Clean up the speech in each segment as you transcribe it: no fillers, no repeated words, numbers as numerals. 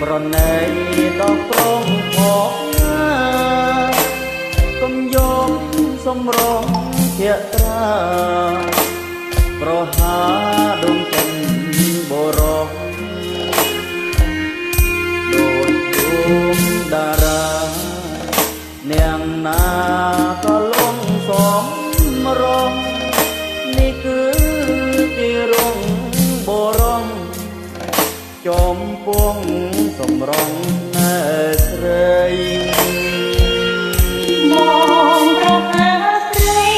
ប្រណីដល់ប្រងផកណាកុំយកសំរងធាក់ត្រាប្រហាដួងចិត្តបរោះដូចដួងតារានាងណាក៏លងសំរងនេះគឺជារងបរងចំពោះសំរងណែស្រីបងប្រហាស្រី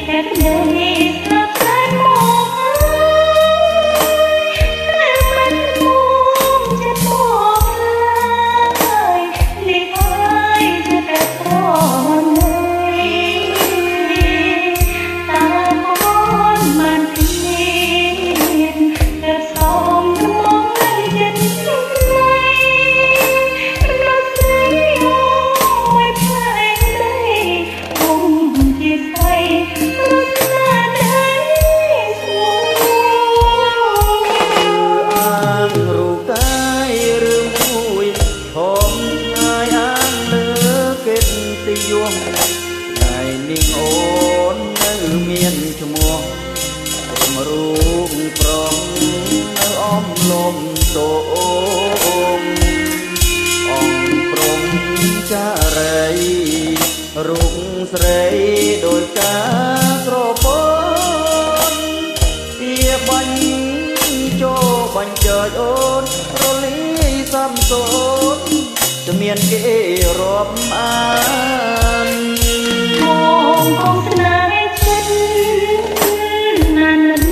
តែក្ដីស្រាប់តែមកហើយមិនមុំចិត្តមកហើយលីហើយจะតែត្រង់តាមកមិនទៀតតែសូមមកចិត្តថ្ងៃនាងអូននៅមានឈ្មោះរូបប្រងនៅអមលំតោងអង្គព្រំចារីរូបស្រីដោយការស្រពនជាបាញ់ចូលបាញ់ចើចអូនរលីសំសូនจะមានគេរាប់អានបងគង់ស្នេហ៍ចិត្តណានមិន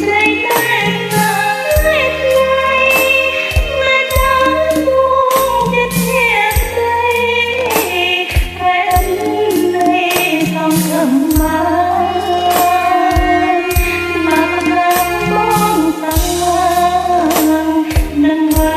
ស្រីតែស្នេហ៍មិនដល់ដួងចិត្តជាស្រីតែអិននៃសងខំមកបងសានឹងវើ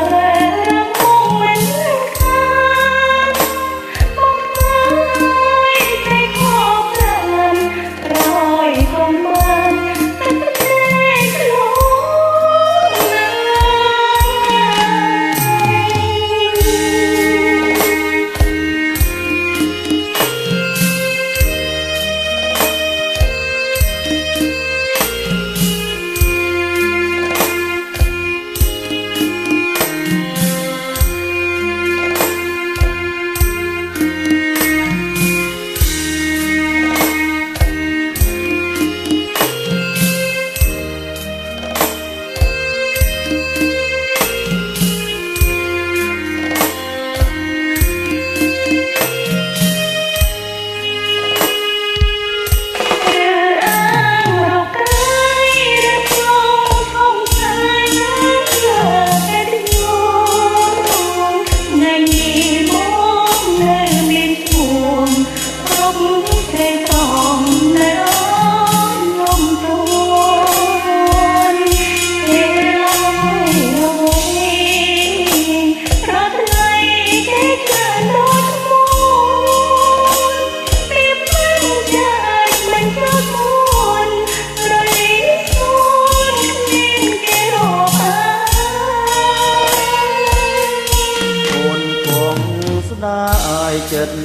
ចិត្ត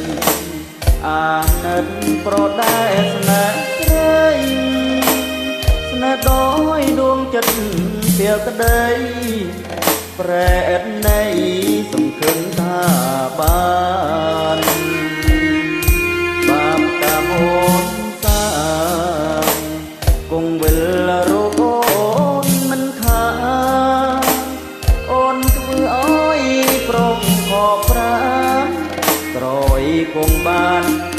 អាណិតប្រដែស្នេហ៍ស្រីស្នេហ៍ដោយដួងចិត្តពាក្យក្ដីប្រែតនៃសង្ឃឹមថាបានបាបកម្មអូនសាគង់វិលរកអូនមិនខាអូនធ្វើឲ្យប្រងខកប្រាណក្រោយគង់បាន